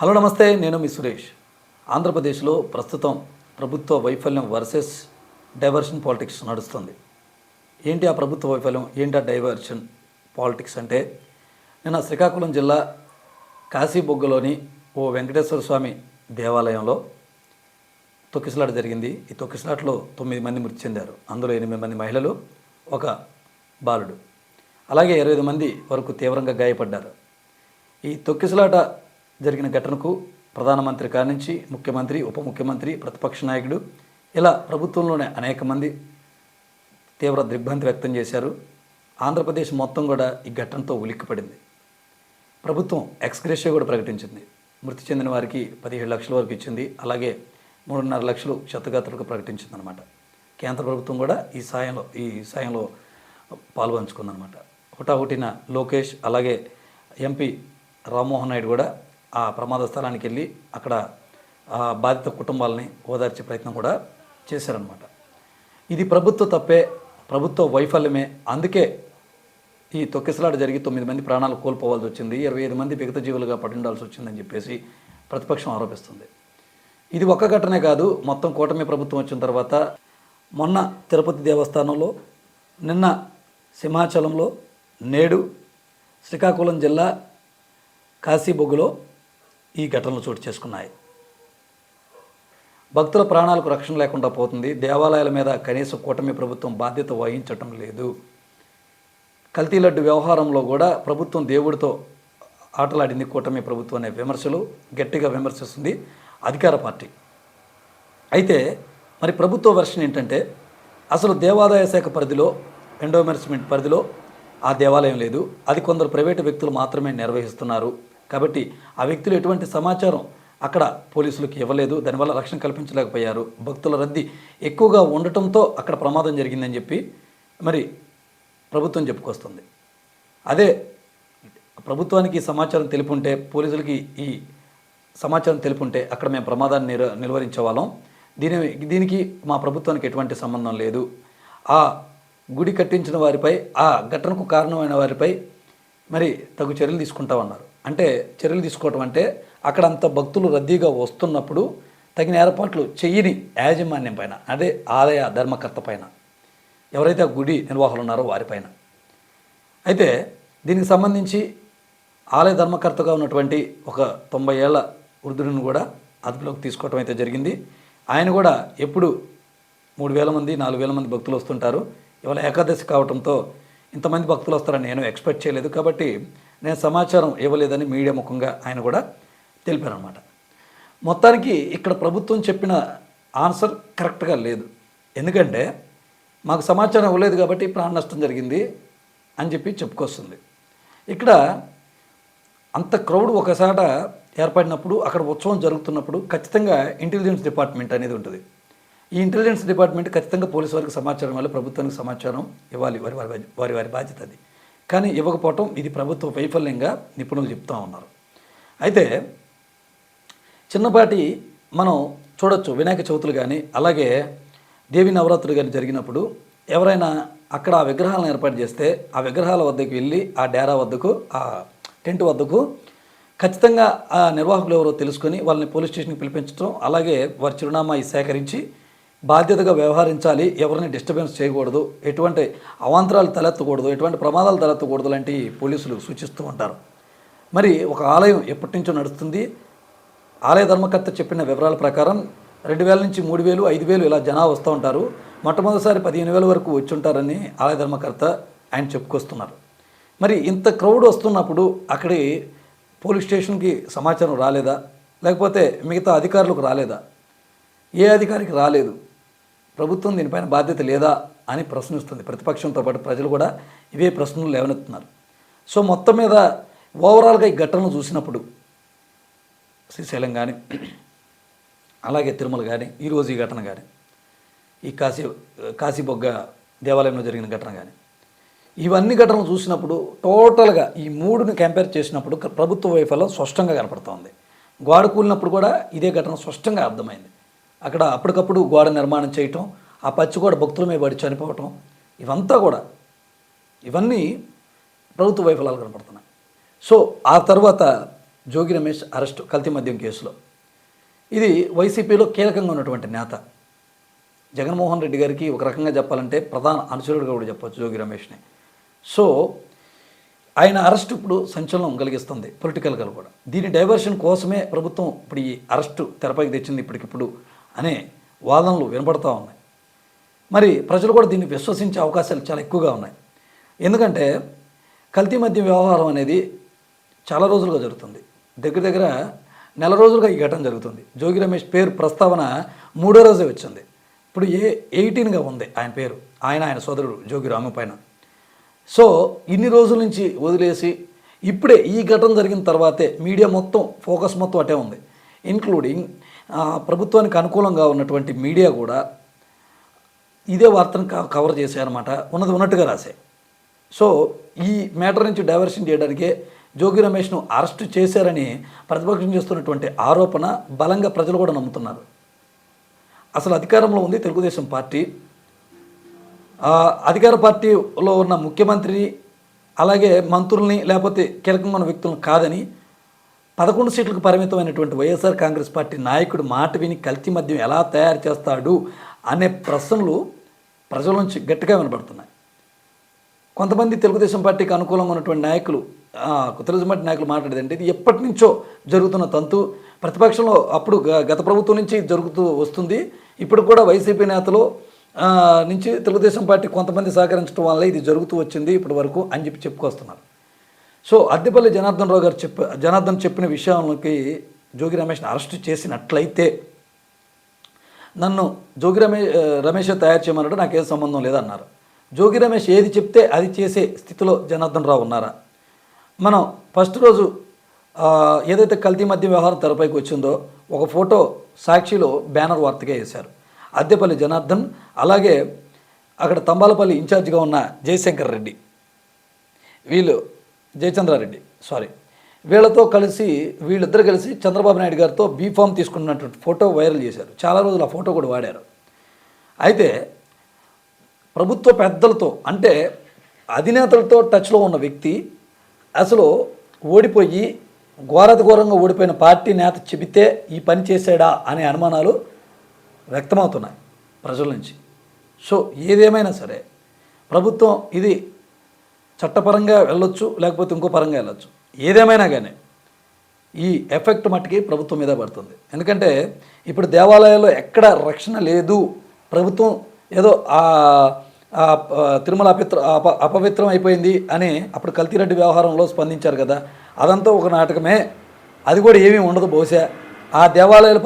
Hello నమస్తే, నేను మీ సురేష్. ఆంధ్రప్రదేశ్లో ప్రస్తుతం ప్రభుత్వ వైఫల్యం వర్సెస్ డైవర్షన్ పాలిటిక్స్ నడుస్తుంది. ఏంటి ఆ ప్రభుత్వ వైఫల్యం, ఏంటి ఆ డైవర్షన్ పాలిటిక్స్ అంటే, నిన్న శ్రీకాకుళం జిల్లా కాశీబొగ్గలోని ఓ వెంకటేశ్వర స్వామి దేవాలయంలో తొక్కిసలాట జరిగింది. ఈ తొక్కిసలాటలో 9 మంది మృతి చెందారు. అందులో 8 మంది మహిళలు, ఒక బాలుడు, అలాగే 25 మంది వరకు తీవ్రంగా గాయపడ్డారు. ఈ తొక్కిసలాట జరిగిన ఘటనకు ప్రధానమంత్రి కానించి ముఖ్యమంత్రి, ఉప ముఖ్యమంత్రి, ప్రతిపక్ష నాయకుడు, ఇలా ప్రభుత్వంలోనే అనేక మంది తీవ్ర దిగ్భ్రాంతి వ్యక్తం చేశారు. ఆంధ్రప్రదేశ్ మొత్తం కూడా ఈ ఘటనతో ఉలిక్కిపడింది. ప్రభుత్వం ఎక్స్గ్రేషియా కూడా ప్రకటించింది. మృతి చెందిన వారికి 17 లక్షల వరకు ఇచ్చింది. అలాగే 3.5 లక్షలు క్షతగాత్రులకు ప్రకటించిందనమాట. కేంద్ర ప్రభుత్వం కూడా ఈ సాయంలో పాల్పంచుకుందనమాట. హుటాహుటిన లోకేష్, అలాగే ఎంపీ రామ్మోహన్ నాయుడు కూడా ఆ ప్రమాద స్థలానికి వెళ్ళి అక్కడ బాధిత కుటుంబాలని ఓదార్చే ప్రయత్నం కూడా చేశారనమాట. ఇది ప్రభుత్వ తప్పే, ప్రభుత్వ వైఫల్యమే. అందుకే ఈ తొక్కిసలాట జరిగి 9 మంది ప్రాణాలు కోల్పోవాల్సి వచ్చింది, 25 మంది విగత జీవులుగా పడి ఉండాల్సి వచ్చిందని చెప్పేసి ప్రతిపక్షం ఆరోపిస్తుంది. ఇది ఒక్క ఘటనే కాదు, మొత్తం కూటమి ప్రభుత్వం వచ్చిన తర్వాత మొన్న తిరుపతి దేవస్థానంలో, నిన్న సింహాచలంలో, నేడు శ్రీకాకుళం జిల్లా కాశీబొగ్గులో ఈ ఘటనలు చోటు చేసుకున్నాయి. భక్తుల ప్రాణాలకు రక్షణ లేకుండా పోతుంది. దేవాలయాల మీద కనీసం కూటమి ప్రభుత్వం బాధ్యత వహించటం లేదు. కల్తీ లడ్డు వ్యవహారంలో కూడా ప్రభుత్వం దేవుడితో ఆటలాడింది కూటమి ప్రభుత్వం అనే విమర్శలు గట్టిగా విమర్శిస్తుంది అధికార పార్టీ. అయితే మరి ప్రభుత్వ వెర్షన్ ఏంటంటే, అసలు దేవాదాయ శాఖ పరిధిలో, ఎండోమెంట్స్మెంట్ పరిధిలో ఆ దేవాలయం లేదు, అది కొందరు ప్రైవేటు వ్యక్తులు మాత్రమే నిర్వహిస్తున్నారు. కాబట్టి ఆ వ్యక్తులు ఎటువంటి సమాచారం అక్కడ పోలీసులకు ఇవ్వలేదు, దానివల్ల రక్షణ కల్పించలేకపోయారు. భక్తుల రద్దీ ఎక్కువగా ఉండటంతో అక్కడ ప్రమాదం జరిగిందని చెప్పి మరి ప్రభుత్వం చెప్పుకొస్తుంది. అదే ప్రభుత్వానికి ఈ సమాచారం తెలుపుంటే, పోలీసులకి ఈ సమాచారం తెలుపుంటే అక్కడ మేము ప్రమాదాన్ని నిలువరించే వాళ్ళం. దీనికి మా ప్రభుత్వానికి ఎటువంటి సంబంధం లేదు. ఆ గుడి కట్టించిన వారిపై, ఆ ఘటనకు కారణమైన వారిపై మరి తగు చర్యలు తీసుకుంటామన్నారు. అంటే చర్యలు తీసుకోవటం అంటే, అక్కడ అంత భక్తులు రద్దీగా వస్తున్నప్పుడు తగిన ఏర్పాట్లు చెయ్యని యాజమాన్యం పైన, అదే ఆలయ ధర్మకర్త పైన, ఎవరైతే ఆ గుడి నిర్వాహకులు ఉన్నారో వారిపైన. అయితే దీనికి సంబంధించి ఆలయ ధర్మకర్తగా ఉన్నటువంటి ఒక 90 ఏళ్ల వృద్ధుడిని కూడా అదుపులోకి తీసుకోవటం అయితే జరిగింది. ఆయన కూడా ఎప్పుడు 3,000 మంది 4,000 మంది భక్తులు వస్తుంటారు, ఇవాళ ఏకాదశి కావడంతో ఇంతమంది భక్తులు వస్తారని నేను ఎక్స్పెక్ట్ చేయలేదు, కాబట్టి నేను సమాచారం ఇవ్వలేదని మీడియా ముఖంగా ఆయన కూడా తెలిపారనమాట. మొత్తానికి ఇక్కడ ప్రభుత్వం చెప్పిన ఆన్సర్ కరెక్ట్గా లేదు. ఎందుకంటే మాకు సమాచారం ఇవ్వలేదు కాబట్టి ప్రాణ నష్టం జరిగింది అని చెప్పి చెప్పుకొస్తుంది. ఇక్కడ అంత క్రౌడ్ ఒకసాట ఏర్పడినప్పుడు, అక్కడ ఉత్సవం జరుగుతున్నప్పుడు ఖచ్చితంగా ఇంటెలిజెన్స్ డిపార్ట్మెంట్ అనేది ఉంటుంది. ఈ ఇంటెలిజెన్స్ డిపార్ట్మెంట్ ఖచ్చితంగా పోలీసు వారికి సమాచారం ఇవ్వాలి, ప్రభుత్వానికి సమాచారం ఇవ్వాలి, వారి బాధ్యత అది. కానీ ఇవ్వకపోవటం ఇది ప్రభుత్వ వైఫల్యంగా నిపుణులు చెప్తూ ఉన్నారు. అయితే చిన్నపాటి మనం చూడొచ్చు, వినాయక చవితులు కానీ, అలాగే దేవి నవరాత్రులు కానీ జరిగినప్పుడు ఎవరైనా అక్కడ ఆ విగ్రహాలను ఏర్పాటు చేస్తే ఆ విగ్రహాల వద్దకు వెళ్ళి, ఆ డేరా వద్దకు, ఆ టెంట్ వద్దకు ఖచ్చితంగా ఆ నిర్వాహకులు ఎవరో తెలుసుకొని వాళ్ళని పోలీస్ స్టేషన్కి పిలిపించడం, అలాగే వారి చిరునామా సేకరించి బాధ్యతగా వ్యవహరించాలి, ఎవరిని డిస్టర్బెన్స్ చేయకూడదు, ఎటువంటి అవాంతరాలు తలెత్తకూడదు, ఎటువంటి ప్రమాదాలు తలెత్తకూడదు లాంటి పోలీసులు సూచిస్తూ ఉంటారు. మరి ఒక ఆలయం ఎప్పటి నుంచో నడుస్తుంది. ఆలయ ధర్మకర్త చెప్పిన వివరాల ప్రకారం 2,000 నుంచి 3,000, 5,000 ఇలా జనాలు వస్తూ ఉంటారు. మొట్టమొదటిసారి 15,000 వరకు వచ్చి ఉంటారని ఆలయ ధర్మకర్త ఆయన చెప్పుకొస్తున్నారు. మరి ఇంత క్రౌడ్ వస్తున్నప్పుడు అక్కడి పోలీస్ స్టేషన్కి సమాచారం రాలేదా, లేకపోతే మిగతా అధికారులకు రాలేదా? ఏ అధికారికి రాలేదు? ప్రభుత్వం దీనిపైన బాధ్యత లేదా అని ప్రశ్నిస్తుంది. ప్రతిపక్షంతో పాటు ప్రజలు కూడా ఇవే ప్రశ్నలు లేవనెత్తున్నారు. సో మొత్తం మీద ఓవరాల్గా ఈ ఘటనలు చూసినప్పుడు, శ్రీశైలం కానీ, అలాగే తిరుమల కానీ, ఈరోజు ఈ ఘటన కానీ, ఈ కాశీబొగ్గ దేవాలయంలో జరిగిన ఘటన కానీ, ఇవన్నీ ఘటనలు చూసినప్పుడు టోటల్గా ఈ మూడుని కంపేర్ చేసినప్పుడు ప్రభుత్వ వైఫల్యం స్పష్టంగా కనపడుతోంది. గోడ కూలినప్పుడు కూడా ఇదే ఘటన స్పష్టంగా అర్థమైంది. అక్కడ అప్పటికప్పుడు గోడ నిర్మాణం చేయటం, ఆ పచ్చి గోడ భక్తుల మీద పడి చనిపోవటం, ఇవన్నీ ప్రభుత్వ వైఫల్యాలు కనపడుతున్నాయి. సో ఆ తర్వాత జోగి రమేష్ అరెస్టు కల్తీ మద్యం కేసులో. ఇది వైసీపీలో కీలకంగా ఉన్నటువంటి నేత. జగన్మోహన్ రెడ్డి గారికి ఒక రకంగా చెప్పాలంటే ప్రధాన అనుచరుడుగా కూడా చెప్పొచ్చు జోగి రమేష్ని. సో ఆయన అరెస్ట్ ఇప్పుడు సంచలనం కలిగిస్తుంది పొలిటికల్గా కూడా. దీని డైవర్షన్ కోసమే ప్రభుత్వం ఇప్పుడు ఈ అరెస్టు తెరపైకి తెచ్చింది ఇప్పటికిప్పుడు అనే వాదనలు వినపడతా ఉన్నాయి. మరి ప్రజలు కూడా దీన్ని విశ్వసించే అవకాశాలు చాలా ఎక్కువగా ఉన్నాయి. ఎందుకంటే కల్తీ మద్యం వ్యవహారం అనేది చాలా రోజులుగా జరుగుతుంది. దగ్గర దగ్గర నెల రోజులుగా ఈ ఘటన జరుగుతుంది. జోగి రమేష్ పేరు ప్రస్తావన 3వ రోజే వచ్చింది. ఇప్పుడు 18గా ఉంది ఆయన పేరు, ఆయన సోదరుడు జోగి రాము పైన. సో ఇన్ని రోజుల నుంచి వదిలేసి ఇప్పుడే ఈ ఘటన జరిగిన తర్వాతే మీడియా మొత్తం ఫోకస్ మొత్తం అటే ఉంది. ఇంక్లూడింగ్ ప్రభుత్వానికి అనుకూలంగా ఉన్నటువంటి మీడియా కూడా ఇదే వార్తను కవర్ చేశారన్నమాట, ఉన్నది ఉన్నట్టుగా రాశాయి. సో ఈ మ్యాటర్ నుంచి డైవర్షన్ చేయడానికే జోగి రమేష్ను అరెస్టు చేశారని ప్రతిపక్షం చేస్తున్నటువంటి ఆరోపణ బలంగా ప్రజలు కూడా నమ్ముతున్నారు. అసలు అధికారంలో ఉంది తెలుగుదేశం పార్టీ. అధికార పార్టీలో ఉన్న ముఖ్యమంత్రిని అలాగే మంత్రుల్ని లేకపోతే కీలకంగా ఉన్న వ్యక్తులను కాదని 11 సీట్లకు పరిమితమైనటువంటి వైఎస్ఆర్ కాంగ్రెస్ పార్టీ నాయకుడు మాట విని కల్తీ మద్యం ఎలా తయారు చేస్తాడు అనే ప్రశ్నలు ప్రజల నుంచి గట్టిగా వినబడుతున్నాయి. కొంతమంది తెలుగుదేశం పార్టీకి అనుకూలంగా ఉన్నటువంటి నాయకులు, తెలుగుదేశం పార్టీ నాయకులు మాట్లాడేదంటే ఇది ఎప్పటి నుంచో జరుగుతున్న తంతు, ప్రతిపక్షంలో అప్పుడు గత ప్రభుత్వం నుంచి జరుగుతూ వస్తుంది, ఇప్పుడు కూడా వైసీపీ నేతలు నుంచి తెలుగుదేశం పార్టీ కొంతమంది సహకరించడం వల్ల ఇది జరుగుతూ వచ్చింది ఇప్పటి వరకు అని చెప్పుకొస్తున్నారు. సో అద్దెపల్లి జనార్దన్ చెప్పిన విషయాలకి జోగి రమేష్ని అరెస్టు చేసినట్లయితే నన్ను జోగి రమేష్ తయారు చేయమన్నాడు, నాకేం సంబంధం లేదన్నారు. జోగి రమేష్ ఏది చెప్తే అది చేసే స్థితిలో జనార్దన్ రావు ఉన్నారా? మనం ఫస్ట్ రోజు ఏదైతే కల్తీ మద్యం వ్యవహారం తెరపైకి వచ్చిందో ఒక ఫోటో సాక్షిలో బ్యానర్ వార్తగా వేశారు. అద్దెపల్లి జనార్దన్ అలాగే అక్కడ తంబాలపల్లి ఇన్ఛార్జిగా ఉన్న జయశంకర్ రెడ్డి, జయచంద్రారెడ్డి వీళ్ళిద్దరు కలిసి చంద్రబాబు నాయుడు గారితో బీఫామ్ తీసుకున్నటువంటి ఫోటో వైరల్ చేశారు. చాలా రోజులు ఆ ఫోటో కూడా వాడారు. అయితే ప్రభుత్వ పెద్దలతో అంటే అధినేతలతో టచ్లో ఉన్న వ్యక్తి అసలు ఓడిపోయి ఘోరంగా ఓడిపోయిన పార్టీ నేత చెబితే ఈ పని చేశాడా అనే అనుమానాలు వ్యక్తమవుతున్నాయి ప్రజల నుంచి. సో ఏదేమైనా సరే ప్రభుత్వం ఇది చట్టపరంగా వెళ్ళొచ్చు, లేకపోతే ఇంకో పరంగా వెళ్ళొచ్చు. ఏదేమైనా కానీ ఈ ఎఫెక్ట్ మట్టుకి ప్రభుత్వం మీద పడుతుంది. ఎందుకంటే ఇప్పుడు దేవాలయాల్లో ఎక్కడ రక్షణ లేదు, ప్రభుత్వం ఏదో తిరుమల అపవిత్రం అయిపోయింది అని అప్పుడు కల్తీరెడ్డి వ్యవహారంలో స్పందించారు కదా, అదంతా ఒక నాటకమే, అది కూడా ఏమీ ఉండదు. బహుశా ఆ దేవాలయాల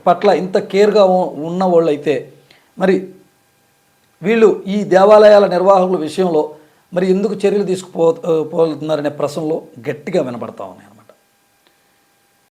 పట్ల ఇంత కేర్గా ఉన్న వాళ్ళు అయితే మరి వీళ్ళు ఈ దేవాలయాల నిర్వాహకుల విషయంలో మరి ఎందుకు చర్యలు పోతున్నారనే ప్రశ్నలో గట్టిగా వినపడతా ఉన్నాయి.